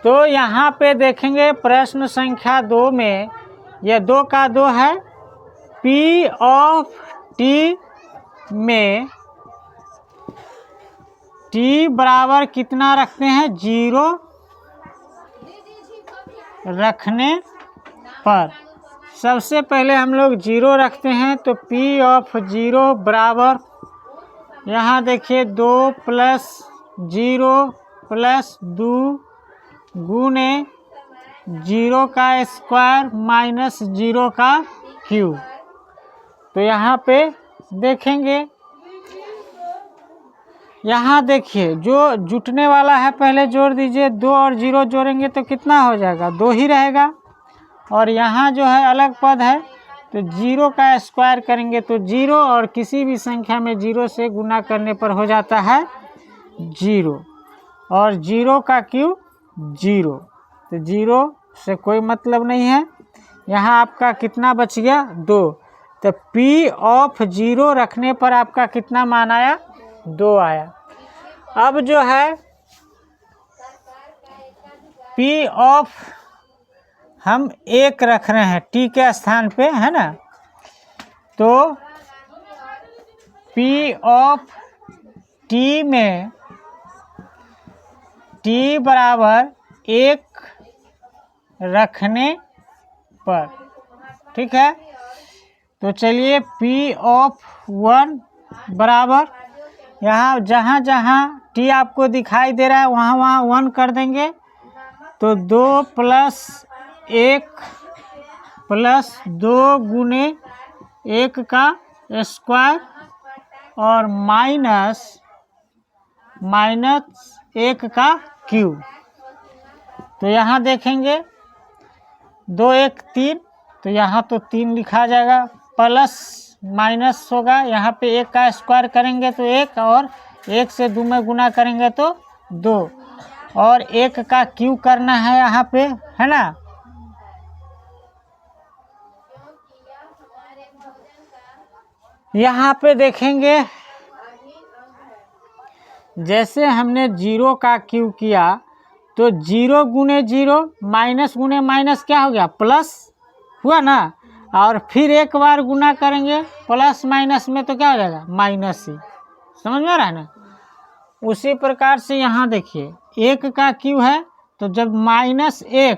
तो यहाँ पे देखेंगे प्रश्न संख्या 2 में, यह 2 का 2 है। P ऑफ T में T बराबर कितना रखते हैं, 0 रखने पर। सबसे पहले हम लोग 0 रखते हैं, तो P ऑफ 0 बराबर, यहाँ देखिए 2 प्लस 0 प्लस 2 गुने 0 का स्क्वायर माइनस 0 का क्यूब। तो यहाँ पे देखेंगे, यहाँ देखिए जो जुटने वाला है पहले जोड़ दीजिए, 2 और 0 जोड़ेंगे तो कितना हो जाएगा, 2 ही रहेगा। और यहाँ जो है अलग पद है, तो 0 का स्क्वायर करेंगे तो 0, और किसी भी संख्या में 0 से गुना करने पर हो जाता है 0, और 0 का क्यूब 0, तो 0 से कोई मतलब नहीं है। यहाँ आपका कितना बच गया, 2। तो P ऑफ 0 रखने पर आपका कितना मान आया, 2 आया। अब जो है P ऑफ हम 1 रख रहे हैं T के स्थान पे, है ना। तो P ऑफ T में T बराबर 1 रखने पर, ठीक है। तो चलिए P ऑफ 1 बराबर, यहाँ जहाँ जहाँ T आपको दिखाई दे रहा है वहाँ वहाँ 1 कर देंगे। तो 2 प्लस 1 प्लस 2 गुने 1 का स्क्वायर और माइनस 1 का क्यूब। तो यहाँ देखेंगे 2 1 3, तो यहाँ तो 3 लिखा जाएगा, प्लस माइनस होगा, यहाँ पे 1 का स्क्वायर करेंगे तो 1, और 1 से 2 में गुना करेंगे तो 2, और 1 का क्यूब करना है यहाँ पे, है ना। यहाँ पे देखेंगे जैसे हमने 0 का क्यूब किया, तो 0 गुने 0 माइनस गुने माइनस क्या हो गया, प्लस हुआ ना। और फिर एक बार गुना करेंगे प्लस माइनस में तो क्या हो जाएगा, माइनस ही। समझ में आ रहा है ना। उसी प्रकार से यहाँ देखिए 1 का क्यूब है, तो जब -1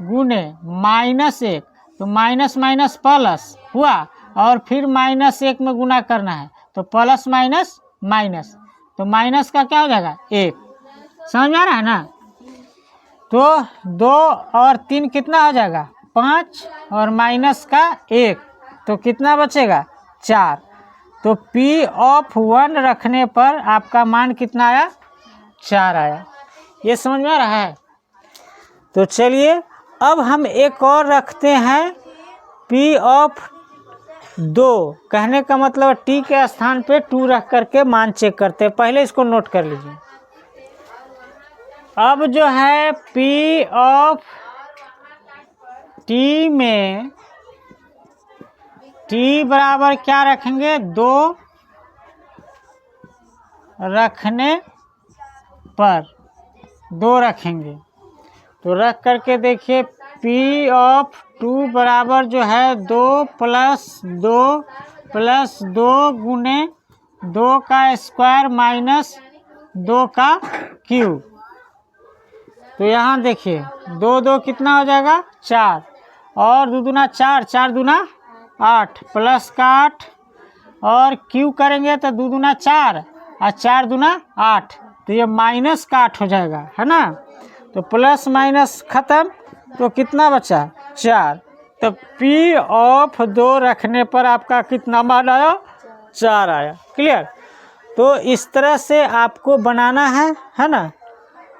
गुने -1, तो माइनस माइनस प्लस हुआ, और फिर -1 में गुना करना है तो प्लस माइनस माइनस, तो माइनस का क्या हो जाएगा, 1। समझ में आ रहा है ना। तो 2 और 3 कितना हो जाएगा, 5, और माइनस का 1, तो कितना बचेगा, 4। तो P ऑफ 1 रखने पर आपका मान कितना आया, 4 आया। ये समझ में आ रहा है। तो चलिए अब हम एक और रखते हैं, P ऑफ 2, कहने का मतलब T के स्थान पे 2 रख करके मान चेक करते हैं। पहले इसको नोट कर लीजिए। अब जो है P ऑफ T में T बराबर क्या रखेंगे, 2 रखने पर 2 रखेंगे। तो रख करके देखिए P ऑफ 2 बराबर जो है 2 प्लस 2 गुने 2 का स्क्वायर माइनस 2 का क्यूब। तो यहाँ देखिए 2 2 कितना हो जाएगा, 4, और 2 दूना 4, 4 दूना 8, प्लस का 8, और क्यू करेंगे तो 2 दूना 4 और 4 दूना 8, तो ये माइनस का 8 हो जाएगा, है ना। तो प्लस माइनस खत्म, तो कितना बचा, 4। तो P ऑफ 2 रखने पर आपका कितना मान आया, 4 आया। क्लियर। तो इस तरह से आपको बनाना है ना।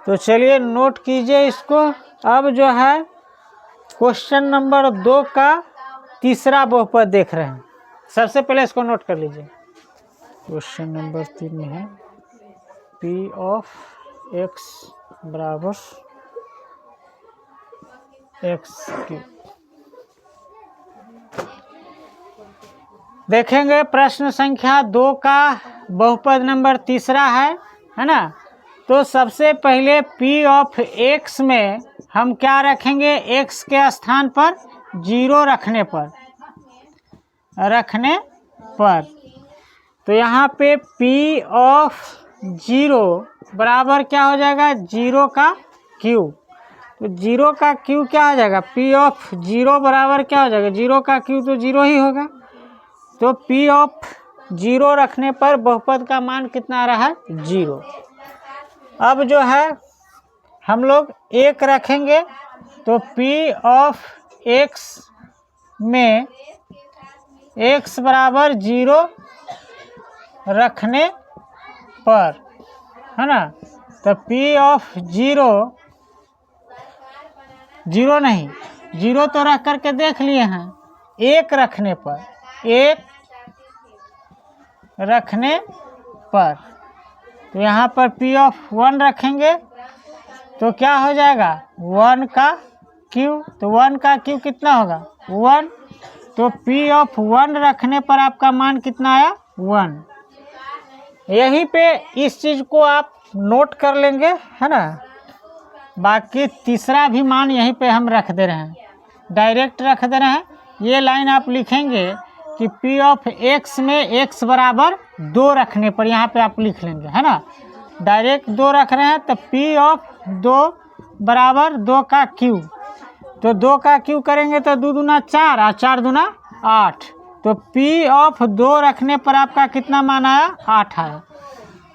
तो चलिए नोट कीजिए इसको। अब जो है क्वेश्चन नंबर 2 का तीसरा बहुपद देख रहे हैं। सबसे पहले इसको नोट कर लीजिए। क्वेश्चन नंबर 3 में है P ऑफ x बराबर x3। देखेंगे प्रश्न संख्या 2 का बहुपद नंबर तीसरा है ना। तो सबसे पहले P ऑफ x में हम क्या रखेंगे, x के स्थान पर 0 रखने पर तो यहाँ पे P ऑफ 0 बराबर क्या हो जाएगा, 0 का क्यूब। तो 0 का क्यूब क्या हो जाएगा, P ऑफ 0 बराबर क्या हो जाएगा, 0 का क्यूब तो 0 ही होगा। तो P ऑफ 0 रखने पर बहुपद का मान कितना आ रहा है, 0। अब जो है हम लोग 1 रखेंगे तो P ऑफ x में x बराबर 0 रखने पर, है ना, तो P ऑफ 0 नहीं, 0 तो रख करके देख लिए हैं, 1 रखने पर, 1 रखने पर तो यहाँ पर P ऑफ 1 रखेंगे तो क्या हो जाएगा, 1 का क्यूब। तो 1 का क्यूब कितना होगा, 1। तो P ऑफ 1 रखने पर आपका मान कितना आया, 1। यहीं पे इस चीज़ को आप नोट कर लेंगे, है ना। बाकी तीसरा भी मान यहीं पे हम रख दे रहे हैं, डायरेक्ट रख दे रहे हैं। ये लाइन आप लिखेंगे कि P ऑफ x में x बराबर 2 रखने पर, यहाँ पे आप लिख लेंगे, है ना। डायरेक्ट 2 रख रहे हैं तो P ऑफ 2 बराबर 2 का क्यूब। तो 2 का क्यूब करेंगे तो 2 दूना 4 और 4 दूना 8। तो P ऑफ 2 रखने पर आपका कितना मान आया, 8 आया।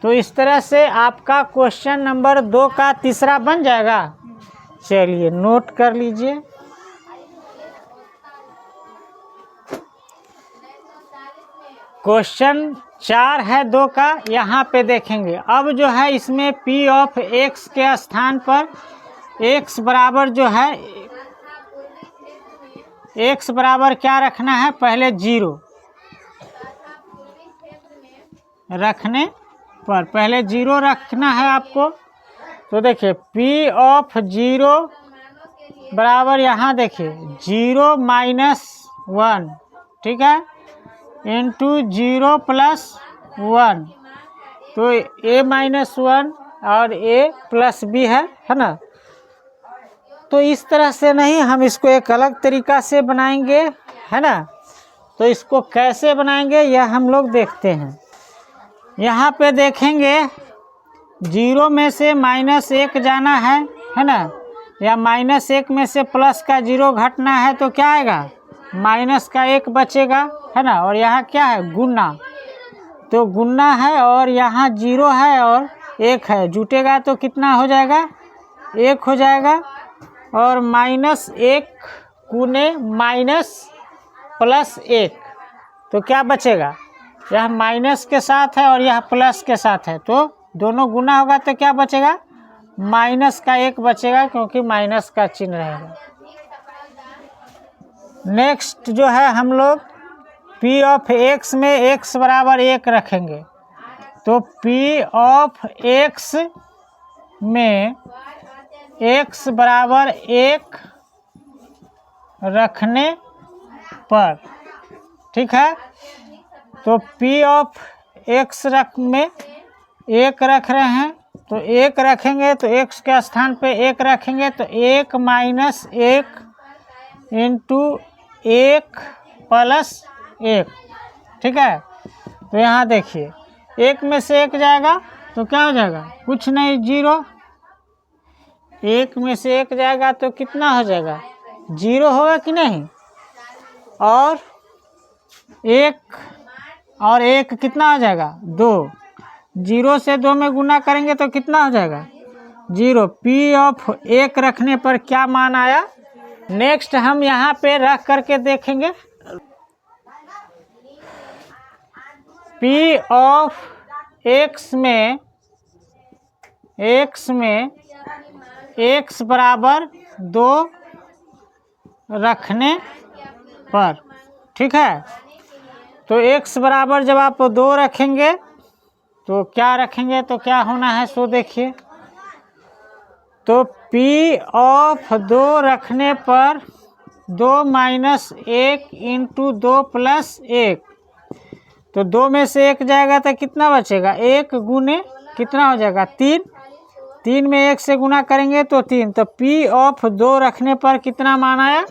तो इस तरह से आपका क्वेश्चन नंबर 2 का तीसरा बन जाएगा। चलिए नोट कर लीजिए। क्वेश्चन 4 है 2 का, यहाँ पे देखेंगे। अब जो है इसमें P ऑफ x के स्थान पर x बराबर जो है, x बराबर क्या रखना है, पहले 0 रखने पर, पहले 0 रखना है आपको। तो देखिए P ऑफ 0 बराबर, यहाँ देखिए 0 माइनस 1, ठीक है, इंटू 0 प्लस 1। तो a माइनस 1 और a प्लस b है ना। तो इस तरह से नहीं, हम इसको एक अलग तरीका से बनाएंगे, है ना। तो इसको कैसे बनाएंगे यह हम लोग देखते हैं। यहाँ पे देखेंगे 0 में से -1 जाना है ना, या -1 में से प्लस का 0 घटना है तो क्या आएगा, माइनस का 1 बचेगा, है ना। और यहाँ क्या है, गुना, तो गुना है और यहाँ 0 है और 1 है, जुटेगा तो कितना हो जाएगा, 1 हो जाएगा। और -1 गुने माइनस प्लस 1, तो क्या बचेगा, यह माइनस के साथ है और यह प्लस के साथ है, तो दोनों गुना होगा तो क्या बचेगा, माइनस का 1 बचेगा, क्योंकि माइनस का चिन्ह रहेगा। नेक्स्ट जो है हम लोग P ऑफ x में x बराबर 1 रखेंगे। तो P ऑफ x में x बराबर 1 रखने पर, ठीक है। तो P ऑफ x में 1 रख रहे हैं, तो 1 रखेंगे तो x के स्थान पे 1 रखेंगे तो 1 माइनस 1 इंटू 1 प्लस 1, ठीक है। तो यहाँ देखिए 1 में से 1 जाएगा तो क्या हो जाएगा, कुछ नहीं, 0। 1 में से 1 जाएगा तो कितना हो जाएगा, 0 होगा कि नहीं। और 1 कितना हो जाएगा, 2। 0 से 2 में गुना करेंगे तो कितना हो जाएगा, 0। P ऑफ 1 रखने पर क्या मान आया। नेक्स्ट हम यहाँ पे रख करके देखेंगे। P ऑफ x में x बराबर 2 रखने पर, ठीक है। तो x बराबर जब आप 2 रखेंगे तो क्या रखेंगे, तो क्या होना है सो देखिए। तो P ऑफ 2 रखने पर 2 माइनस 1 इंटू 2 प्लस 1, तो 2 में से 1 जाएगा तो कितना बचेगा, 1 गुने कितना हो जाएगा, 3। 3 में 1 से गुना करेंगे तो 3, तो P ऑफ 2 रखने पर कितना मान आया?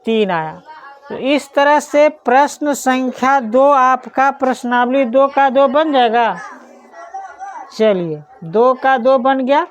3 आया। तो इस तरह से प्रश्न संख्या 2 आपका प्रश्नावली 2 का 2 बन जाएगा। चलिए 2 का 2 बन गया।